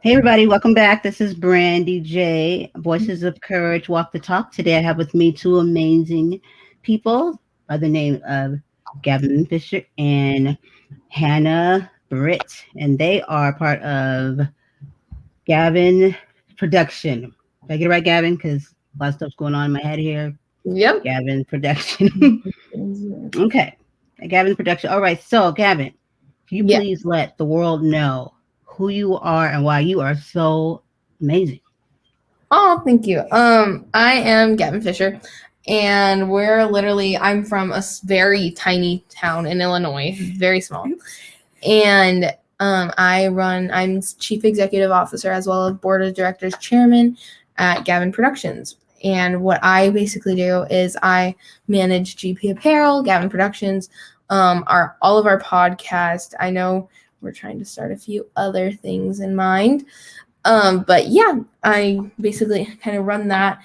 Hey everybody, welcome back. This is Brandy J, Voices of Courage, Walk the Talk. Today I have with me two amazing people by the name of Gavin Fisher and Hannah Britt, and they are part of Gavin Production. Did I get it right, Gavin? Because a lot of stuff's going on in my head here. Yep. Gavin Production. Okay. Gavin Production. All right. So, Gavin, can you Yeah. please let the world know who you are and why you are so amazing? Oh, thank you. I am Gavin Fisher, and I'm from a very tiny town in Illinois, very small. And I'm Chief Executive Officer as well as Board of Directors Chairman at Gavin Productions. And what I basically do is I manage GP Apparel, Gavin Productions, all of our podcast. I know we're trying to start a few other things in mind. But yeah, I basically kind of run that.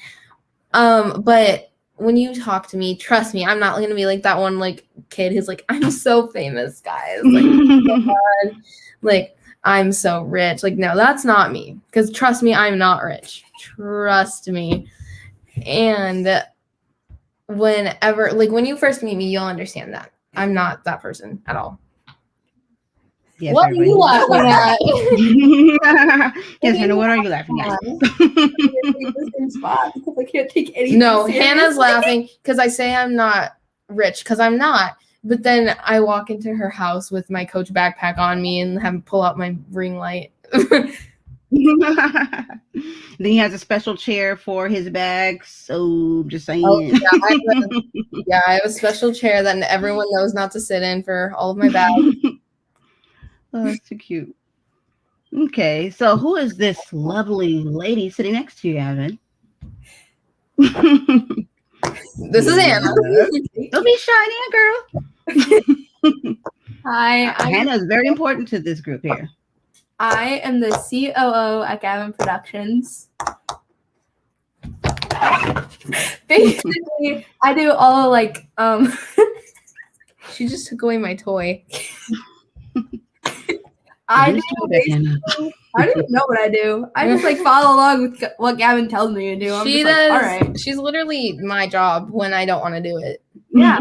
But when you talk to me, trust me, I'm not gonna be like that one like kid who's like, I'm so famous, guys. Like, oh like I'm so rich. Like, no, that's not me. Because trust me, I'm not rich. Trust me. And whenever, like, when you first meet me, you'll understand that I'm not that person at all. Yes, What are everybody. you laughing at? Yes, Hannah, what are you laughing at? I can't take anything. No, seriously. Hannah's laughing because I say I'm not rich because I'm not. But then I walk into her house with my Coach backpack on me and have pull out my ring light. Then he has a special chair for his bag. So just saying. Oh, I have a special chair that everyone knows not to sit in for all of my bags. Oh, that's too cute. Okay, so who is this lovely lady sitting next to you, Gavin? This is Hannah. Don't be shy, girl. Hi, Hannah is very important to this group here. I am the COO at Gavin Productions. Basically, I do all like She just took away my toy. I don't even know what I do. I just like follow along with what Gavin tells me to do. I'm She just does. Like, all right. She's literally my job when I don't want to do it. Yeah.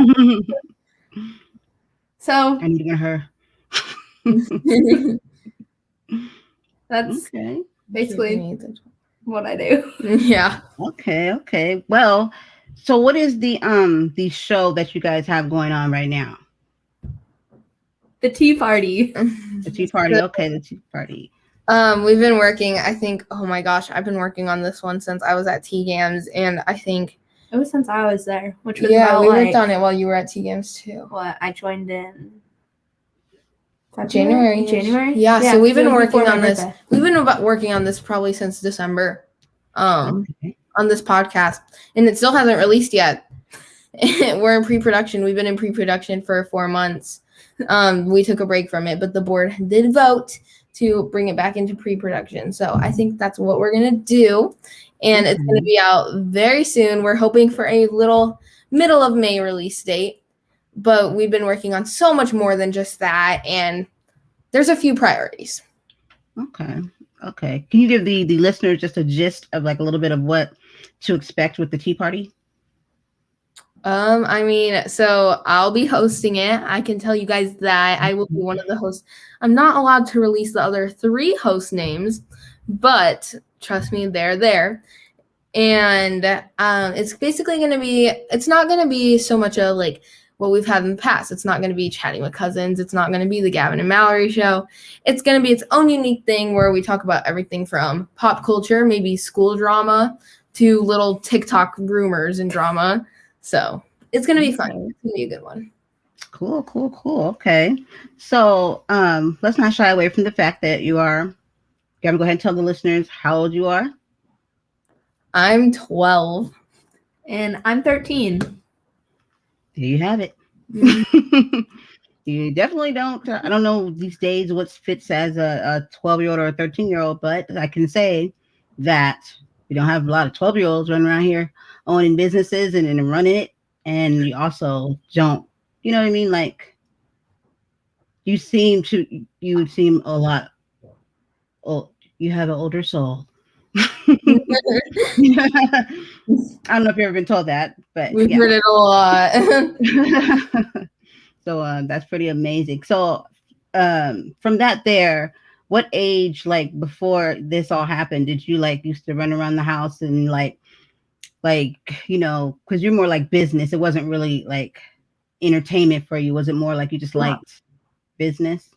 So I need to get her. That's okay. Basically what I do. Yeah. Okay. Well, so what is the show that you guys have going on right now? The Tea Party. The Tea Party. Okay, the Tea Party. We've been working, I think, oh my gosh, I've been working on this one since I was at T-Gams, and I think it was since I was there, which was we about, worked on it while you were at T-Gams too. What, I joined in January. Yeah, so we've been working on this. We've been working on this probably since December. On this podcast, and it still hasn't released yet. We're in pre-production. We've been in pre-production for 4 months. We took a break from it, but the board did vote to bring it back into pre-production. So I think that's what we're gonna do, and it's gonna be out very soon. We're hoping for a little middle of May release date, but we've been working on so much more than just that, and there's a few priorities. Okay. Can you give the listeners just a gist of like a little bit of what to expect with the Tea Party? I mean, so I'll be hosting it. I can tell you guys that I will be one of the hosts. I'm not allowed to release the other 3 host names, but trust me, they're there. And it's basically going to be, it's not going to be so much a like what we've had in the past. It's not going to be Chatting with Cousins. It's not going to be the Gavin and Mallory show. It's going to be its own unique thing where we talk about everything from pop culture, maybe school drama, to little TikTok rumors and drama. So it's going to be fun. It's going to be a good one. Cool. Okay. So let's not shy away from the fact that you are, Gavin, go ahead and tell the listeners how old you are. I'm 12. And I'm 13. There you have it. You definitely don't. I don't know these days what fits as a 12-year-old or a 13-year-old, but I can say that we don't have a lot of 12-year-olds running around here owning businesses and running it. And you also don't, you know what I mean? Like you seem a lot. Oh, you have an older soul. I don't know if you've ever been told that, but We've yeah. heard it a lot. So that's pretty amazing. So from that there, what age, like before this all happened, did you like used to run around the house and like because you're more like business. It wasn't really like entertainment for you. Was it more like you just liked business?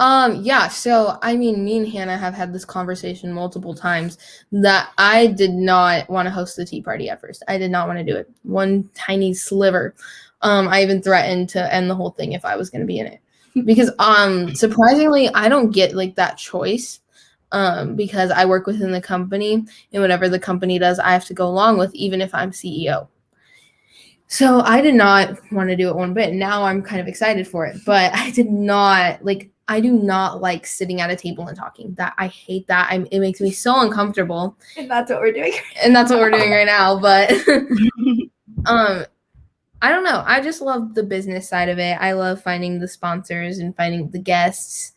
Yeah, so I mean, me and Hannah have had this conversation multiple times that I did not want to host the tea party at first. I did not want to do it. One tiny sliver. I even threatened to end the whole thing if I was going to be in it. Because surprisingly, I don't get like that choice. Because I work within the company, and whatever the company does, I have to go along with, even if I'm CEO. So I did not want to do it one bit. Now I'm kind of excited for it, but I did not like. I do not like sitting at a table and talking. That I hate that. It makes me so uncomfortable. And that's what we're doing. And that's what we're doing right now. But I don't know. I just love the business side of it. I love finding the sponsors and finding the guests.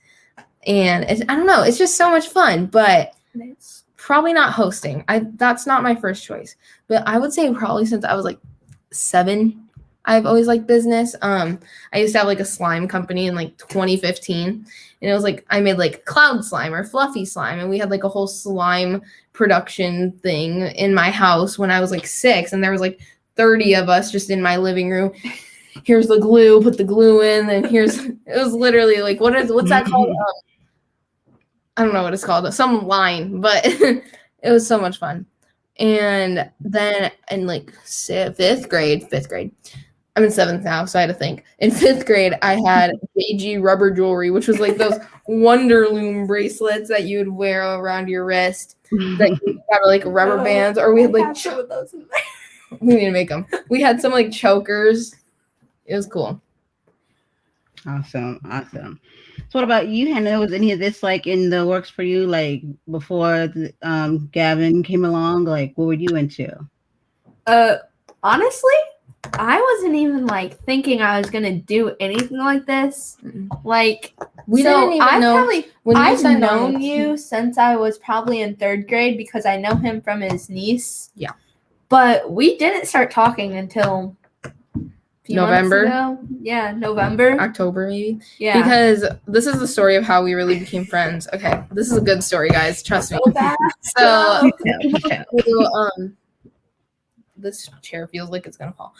And I don't know. It's just so much fun. But it's probably not hosting. That's not my first choice. But I would say probably since I was like 7, I've always liked business. I used to have like a slime company in like 2015, and it was like I made like cloud slime or fluffy slime, and we had like a whole slime production thing in my house when I was like 6, and there was like 30 of us just in my living room. Here's the glue, put the glue in, and it was literally like what's that called? I don't know what it's called, some line, but it was so much fun. And then in like fifth grade. I'm in 7th now, so I had to think. In 5th grade, I had JG rubber jewelry, which was like those Wonderloom bracelets that you would wear around your wrist that you have like rubber bands, or we had like some of those in there. we need to make them. We had some like chokers. It was cool. Awesome. So what about you, Hannah? Was any of this like in the works for you, like before Gavin came along? Like, what were you into? Honestly, I wasn't even like thinking I was gonna do anything like this. Like We didn't even know when you I've signed known on. you since I was probably in 3rd grade because I know him from his niece. Yeah. But we didn't start talking until a few November. months ago. Yeah, November. October maybe. Yeah. Because this is the story of how we really became friends. Okay, this is a good story, guys. Trust me. So this chair feels like it's gonna fall.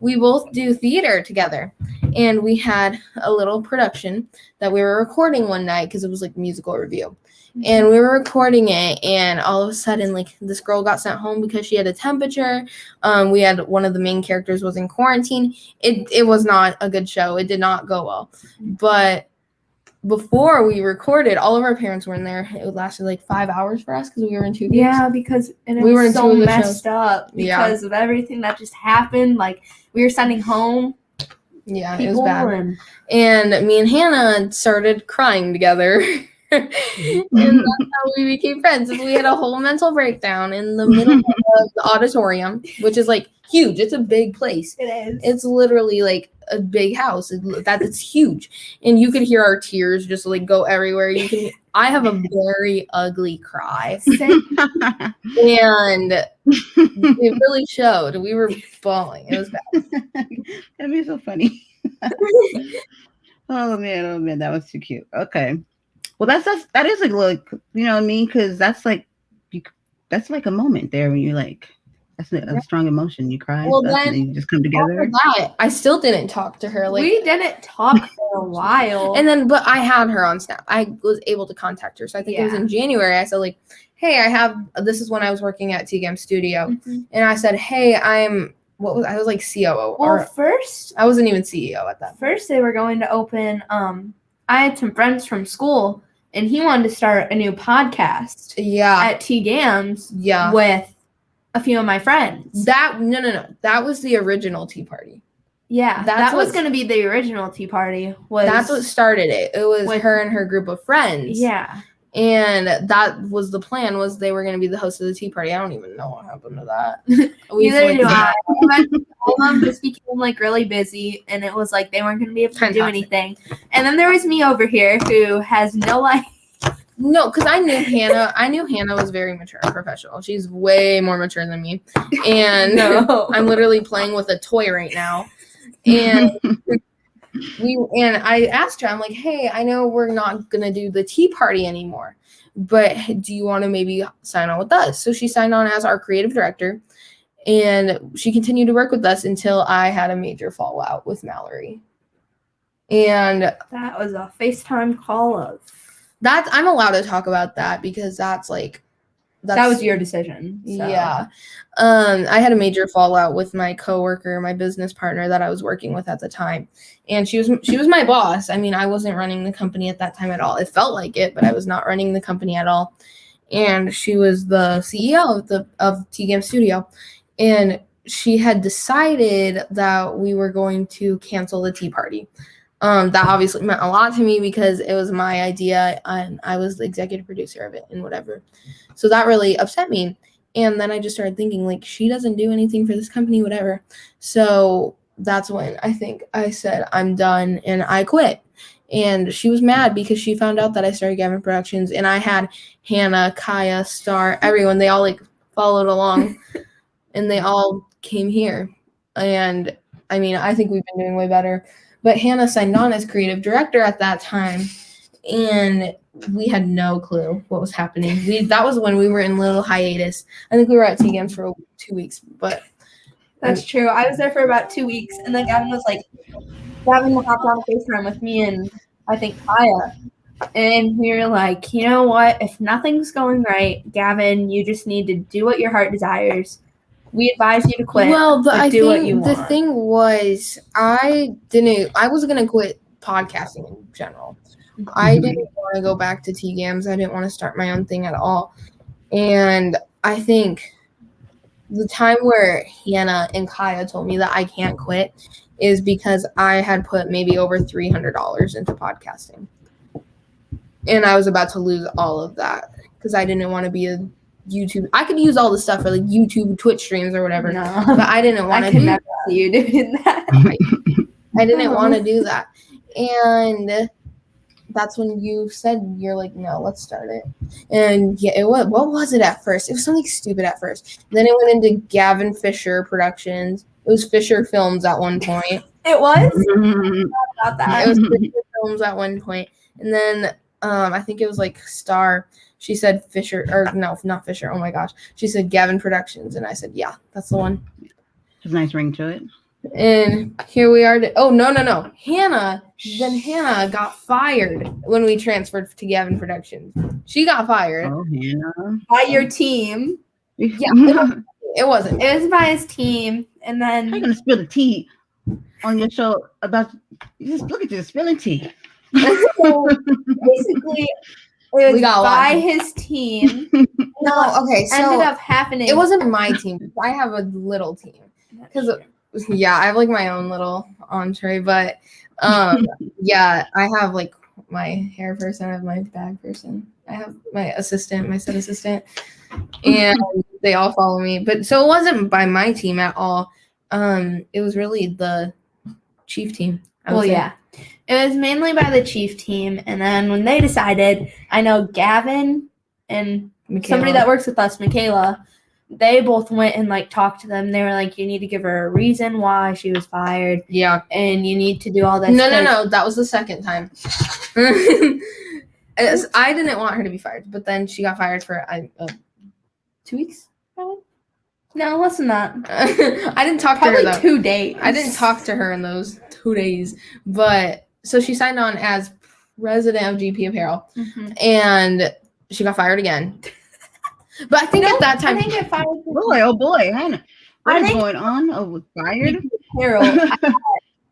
We both do theater together, and we had a little production that we were recording one night because it was like musical review, and we were recording it, and all of a sudden, like this girl got sent home because she had a temperature. We had one of the main characters was in quarantine. It was not a good show. It did not go well, but before we recorded, all of our parents were in there. It lasted like 5 hours for us because we were in 2 gigs. Yeah, because we were in so messed up because of everything that just happened. Like we were sending home. Yeah, it was bad. And me and Hannah started crying together. And that's how we became friends. We had a whole mental breakdown in the middle of the auditorium, which is like huge. It's a big place. It is. It's literally like a big house. It's huge, and you could hear our tears just like go everywhere. I have a very ugly cry, and it really showed. We were bawling. It was bad. That'd be so funny. Oh man, that was too cute. Okay. Well, that is like you know what I mean, because that's like a moment there when you like that's a strong emotion. You cry, well, and then you just come together. That, I still didn't talk to her. Like we didn't talk for a while, but I had her on Snap. I was able to contact her, so I think it was in January. I said like, "Hey, this is when I was working at TGAM Studio, and I said, hey, I was like COO. Well, first I wasn't even CEO at that. First, they were going to open. I had some friends from school. And he wanted to start a new podcast. Yeah. At TGAM's. Yeah. With a few of my friends. No. That was the original tea party. Yeah. That was going to be the original tea party. That's what started it. It was her and her group of friends. Yeah. And that was the plan, was they were going to be the host of the tea party. I don't even know what happened to that. Neither do I. All of them just became like really busy, and it was like they weren't going to be able to do anything. And then there was me over here who has no life. No, because I knew Hannah. I knew Hannah was very mature and professional. She's way more mature than me, and I'm literally playing with a toy right now. And I asked her, I'm like, hey, I know we're not gonna do the tea party anymore, but do you want to maybe sign on with us? So she signed on as our creative director, and she continued to work with us until I had a major fallout with Mallory. And that was a FaceTime call of. I'm allowed to talk about that because that was your decision. So. Yeah. I had a major fallout with my coworker, my business partner that I was working with at the time. And she was my boss. I mean, I wasn't running the company at that time at all. It felt like it, but I was not running the company at all. And she was the CEO of T-Game Studio. And she had decided that we were going to cancel the tea party. That obviously meant a lot to me because it was my idea and I was the executive producer of it and whatever. So that really upset me. And then I just started thinking, like, she doesn't do anything for this company, whatever. So that's when I think I said, I'm done, and I quit. And she was mad because she found out that I started Gavin Productions, and I had Hannah, Kaya, Star, everyone. They all, like, followed along, and they all came here. And, I mean, I think we've been doing way better. But Hannah signed on as creative director at that time, and we had no clue what was happening. That was when we were in little hiatus. I think we were at T-Games for 2 weeks, but that's true. I was there for about 2 weeks, and then Gavin was like, Gavin hopped on FaceTime with me and I think Kaya, and we were like, you know what? If nothing's going right, Gavin, you just need to do what your heart desires. We advise you to quit. Well, the thing was, I was gonna quit podcasting in general. I didn't want to go back to T-Gams. I didn't want to start my own thing at all. And I think the time where Hannah and Kaya told me that I can't quit is because I had put maybe over $300 into podcasting. And I was about to lose all of that because I didn't want to be a YouTube. I could use all the stuff for like YouTube, Twitch streams or whatever, but I didn't want to do that. See you doing that. I didn't want to do that. And that's when you said, you're like, no, let's start it. And yeah, it was, what was it at first? It was something stupid at first. Then it went into Gavin Fisher Productions. It was Fisher Films at one point. It was? About that. It was Fisher Films at one point. And then I think it was like Star. She said Fisher, or no, not Fisher. Oh my gosh. She said Gavin Productions. And I said, yeah, that's the one. There's a nice ring to it. And here we are. No. Hannah got fired when we transferred to Gavin Productions. She got fired. Oh, Hannah. By your team. Yeah, it wasn't. It was by his team. And then. How are you going to spill the tea on your show about, just look at you spilling tea. So basically, it was by his team. No, okay, so ended up happening. It wasn't my team. I have a little team. Because yeah, I have like my own little entree, but yeah, I have like my hair person, I have my bag person, I have my assistant, my set assistant, and they all follow me. But so it wasn't by my team at all. It was really the chief team. Well, yeah, it was mainly by the chief team, and then when they decided, I know Gavin and somebody that works with us, Michaela. They both went and like talked to them. They were like, you need to give her a reason why she was fired. Yeah. And you need to do all this. No. That was the second time. I didn't want her to be fired, but then she got fired for 2 weeks, probably. No, less than that. I didn't talk to her though. 2 days. I didn't talk to her in those 2 days. But so she signed on as president of GP Apparel, and she got fired again. But I think at that time, boy, Hannah, what is going on? Oh, was fired? Harold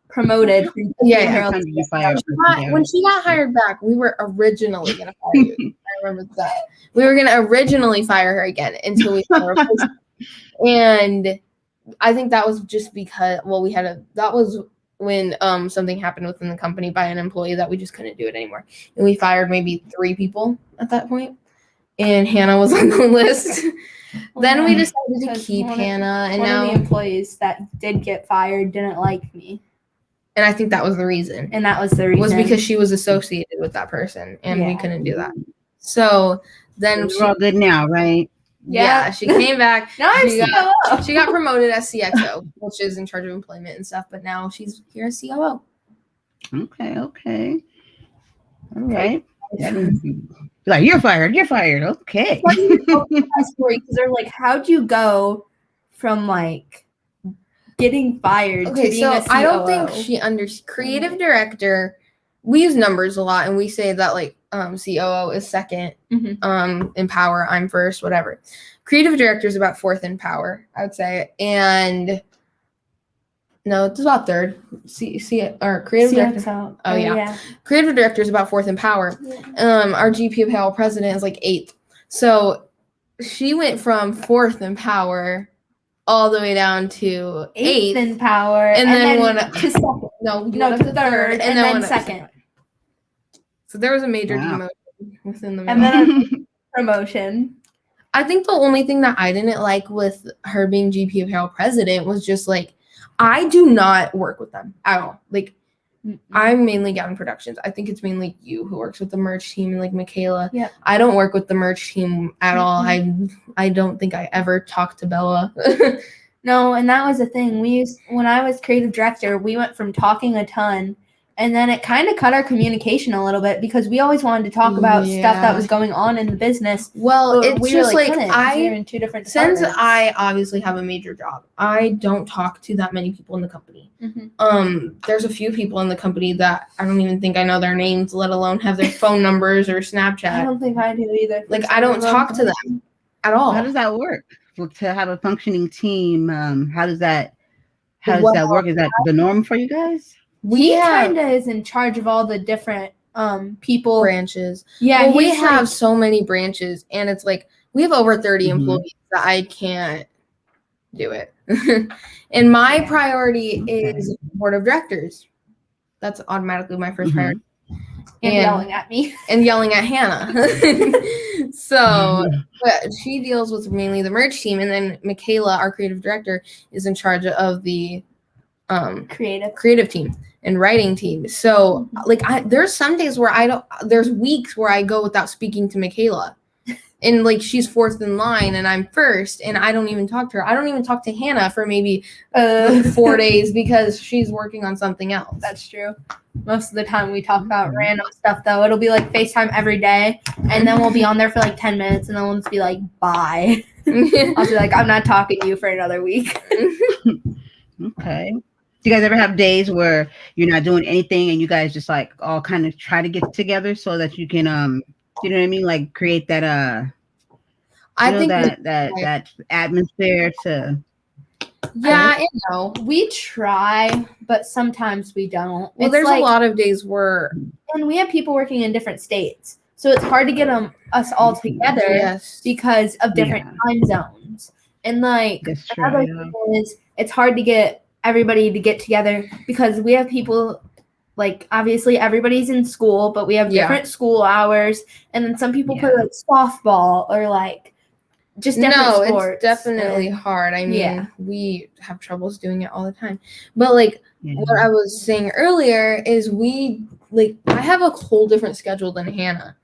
promoted. Yeah, when she got hired back, we were originally gonna fire you. I remember that. We were gonna originally fire her again until we found a replacement. And I think that was just because that was when something happened within the company by an employee that we just couldn't do it anymore. And we fired maybe 3 people at that point. And Hannah was on the list. Then we decided to keep Hannah, and now one of the employees that did get fired didn't like me. And I think that was the reason. And that was the reason. Was because she was associated with that person, and we couldn't do that. So then We're all good now, right? yeah, she came back. Now I'm she got promoted as CXO, which is in charge of employment and stuff. But now she's here as COO. Okay. All right. Like, you're fired. Okay. That story, because they're like, how'd you go from like getting fired to being a COO? I don't think she creative director. We use numbers a lot, and we say that like COO is second, in power. I'm first, whatever. Creative director is about fourth in power, I would say, and no, it's about third. Or creative director. Oh yeah. Creative director is about fourth in power. Yeah. Our GPO president is like eighth. So she went from fourth in power all the way down to eighth in power, and then went to second. No, to third, and then second. So there was a major demotion within the middle. And then a promotion. I think the only thing that I didn't like with her being GP Apparel president was just like, I do not work with them at all. Like, I'm mainly Gavin Productions. I think it's mainly you who works with the merch team and like Michaela. Yeah. I don't work with the merch team at all. I don't think I ever talked to Bella. No, and that was the thing. When I was creative director, we went from talking a ton, and then it kind of cut our communication a little bit because we always wanted to talk about stuff that was going on in the business. Well, it's just like we're in two different departments. Since I obviously have a major job, I don't talk to that many people in the company. There's a few people in the company that I don't even think I know their names, let alone have their phone numbers or Snapchat. I don't think I do either. Like, I don't talk to them at all. How does that work? To have a functioning team, how does that work? Is that the norm for you guys? He kind of is in charge of all the different people branches. Yeah, well, we have so many branches, and it's like we have over 30 employees that I can't do it. And my priority is board of directors. That's automatically my first priority. And yelling at me. And yelling at Hannah. So but she deals with mainly the merch team, and then Michaela, our creative director, is in charge of the creative team and writing team. So like there's some days where there's weeks where I go without speaking to Michaela. And like she's fourth in line and I'm first, and I don't even talk to her. I don't even talk to Hannah for maybe 4 days because she's working on something else. That's true. Most of the time we talk about random stuff though. It'll be like FaceTime every day, and then we'll be on there for like 10 minutes, and then we'll just be like, bye. I'll be like, I'm not talking to you for another week. Okay. Do you guys ever have days where you're not doing anything and you guys just like all kind of try to get together so that you can you know what I mean, like create that I think that atmosphere to we try, but sometimes we don't. Well, there's a lot of days where and we have people working in different states, so it's hard to get us all together because of different time zones. And like another thing is it's hard to get everybody to get together because we have people like obviously everybody's in school, but we have different school hours, and then some people play like softball or like just different sports. It's definitely hard. I mean, we have troubles doing it all the time. But like what I was saying earlier is I have a whole different schedule than Hannah.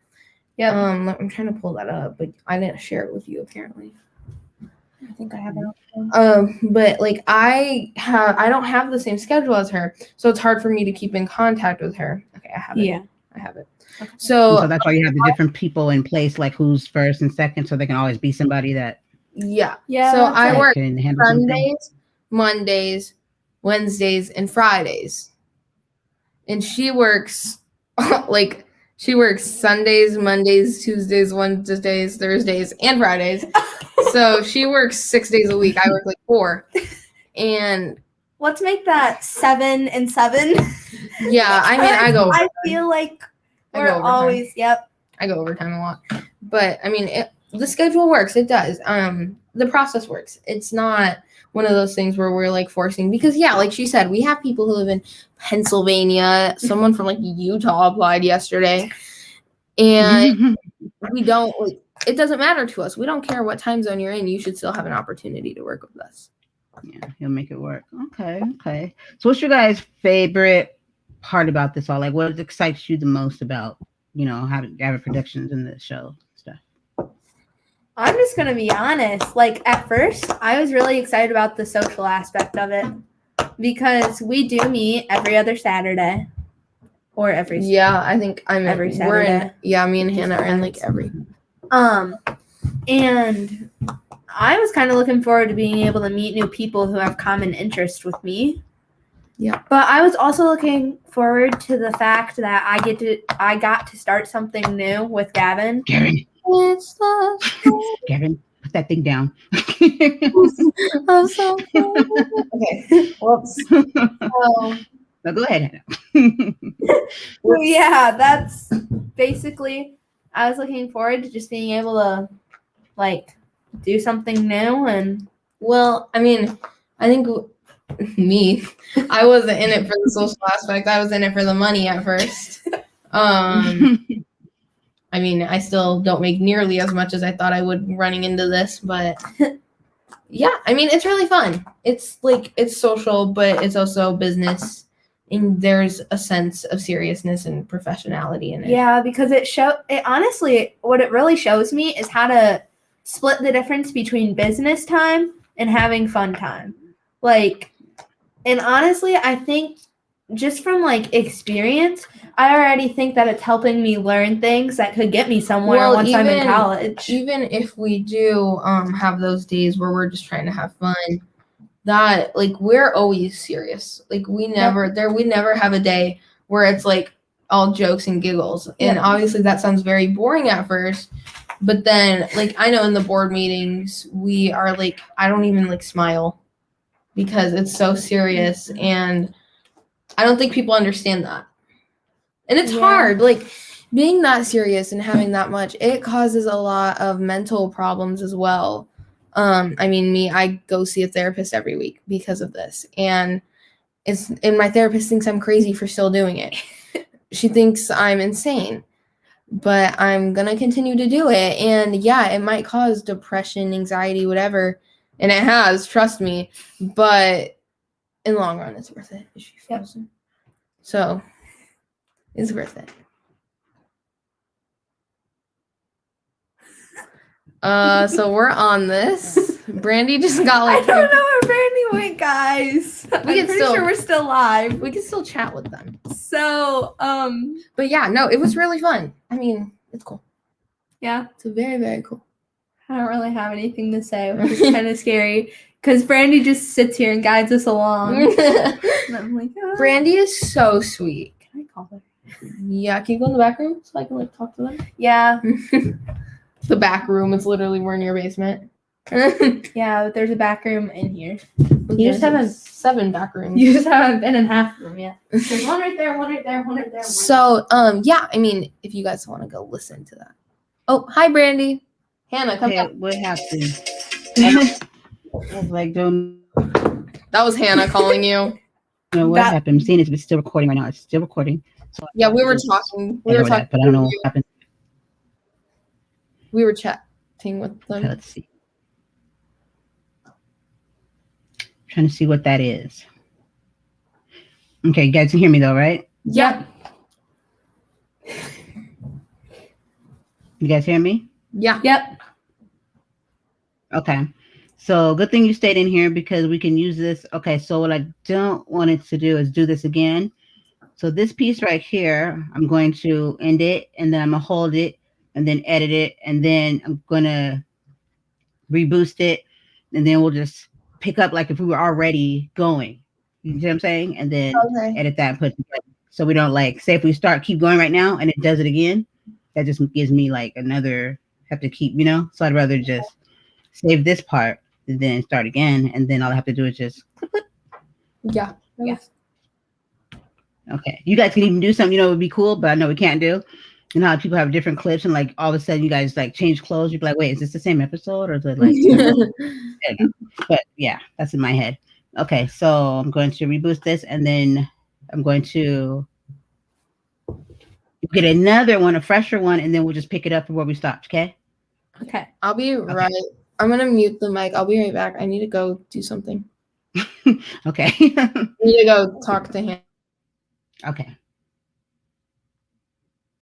Yeah. I'm trying to pull that up, but I didn't share it with you apparently. I think I have it. But like I don't have the same schedule as her, so it's hard for me to keep in contact with her. Okay, I have it. Yeah, I have it. Okay. So that's why you have the different people in place, like who's first and second, so they can always be somebody that. Yeah. So I work Sundays, Mondays, Wednesdays, and Fridays, and she works she works Sundays, Mondays, Tuesdays, Wednesdays, Thursdays, and Fridays. So she works 6 days a week. I work like 4. And let's make that 7 and 7. Yeah, I mean, I go. I feel like we're always. Yep. I go overtime a lot, but I mean, the schedule works. It does. The process works. It's not one of those things where we're like forcing because like she said, we have people who live in Pennsylvania. Someone from like Utah applied yesterday, and we don't like. It doesn't matter to us. We don't care what time zone you're in. You should still have an opportunity to work with us. Yeah, he'll make it work. Okay. So what's your guys' favorite part about this all? Like, what excites you the most about Gavin Productions and the show stuff? I'm just gonna be honest. Like at first, I was really excited about the social aspect of it because we do meet every other Saturday or every. Yeah, I think Every we're in. Saturday. Yeah, me and Hannah are in like every. And I was kind of looking forward to being able to meet new people who have common interest with me. Yeah. But I was also looking forward to the fact that I got to start something new with Gavin. Gavin, It's love. Gavin, put that thing down. I'm so okay. Whoops. So, No, go ahead, Hannah. well, yeah, that's basically. I was looking forward to just being able to, like, do something new and. Well, I mean, I think I wasn't in it for the social aspect. I was in it for the money at first. I mean, I still don't make nearly as much as I thought I would running into this, but yeah, I mean, it's really fun. It's like, it's social, but it's also business, and there's a sense of seriousness and professionality in it. Yeah, because it honestly, what it really shows me is how to split the difference between business time and having fun time. Like, and honestly, I think just from like experience, I already think that it's helping me learn things that could get me somewhere once I'm in college. Even if we do have those days where we're just trying to have fun, that like we're always serious. Like we never have a day where it's like all jokes and giggles. And obviously that sounds very boring at first, but then like I know in the board meetings we are like, I don't even like smile because it's so serious, and I don't think people understand that. And it's hard, like being that serious and having that much, it causes a lot of mental problems as well. I mean, I go see a therapist every week because of this, and my therapist thinks I'm crazy for still doing it. She thinks I'm insane, but I'm gonna continue to do it. And yeah, it might cause depression, anxiety, whatever, and it has, trust me. But in the long run, it's worth it. Is she frozen? So it's worth it. So we're on this. Brandy just got like. I don't know where Brandy went, guys. I'm pretty sure we're still live. We can still chat with them. So, but yeah, no, it was really fun. I mean, it's cool. Yeah, it's very, very cool. I don't really have anything to say, which is kind of scary because Brandy just sits here and guides us along. And I'm like, oh. Brandy is so sweet. Can I call her? Yeah, can you go in the back room so I can like talk to them? Yeah. The back room is literally we're in your basement. Yeah, but there's a back room in here. You just haven't 7 back rooms. You just haven't been in half room yet. There's one right there, one right there, one right there. So, yeah, I mean, if you guys want to go listen to that. Oh, hi, Brandy. Hannah, come back. What happened? I was like, don't. That was Hannah calling you. No, what happened? I'm seeing it's still recording right now. It's still recording. So yeah, we were talking. We were talking, but I don't know what happened. We were chatting with them. Okay, let's see. Trying to see what that is. Okay, you guys can hear me though, right? Yep. You guys hear me? Yeah. Yep. Okay. So good thing you stayed in here because we can use this. Okay, so what I don't want it to do is do this again. So this piece right here, I'm going to end it, and then I'm going to hold it, and then edit it, and then I'm going to reboost it, and then we'll just pick up like if we were already going. You see what I'm saying? And then edit that and put it together. So we don't like, say if we keep going right now, and it does it again, that just gives me like another, have to keep, so I'd rather just save this part and then start again, and then all I have to do is just click, click. Yeah. Yes. Okay. You guys can even do something, it would be cool, but I know we can't do. You know how people have different clips and like all of a sudden you guys like change clothes. You'd be like, wait, is this the same episode? Or is it like, but yeah, that's in my head. Okay. So I'm going to reboost this, and then I'm going to get another one, a fresher one, and then we'll just pick it up from where we stopped. Okay. Okay. I'll be right. I'm going to mute the mic. I'll be right back. I need to go do something. Okay. I need to go talk to him. Okay.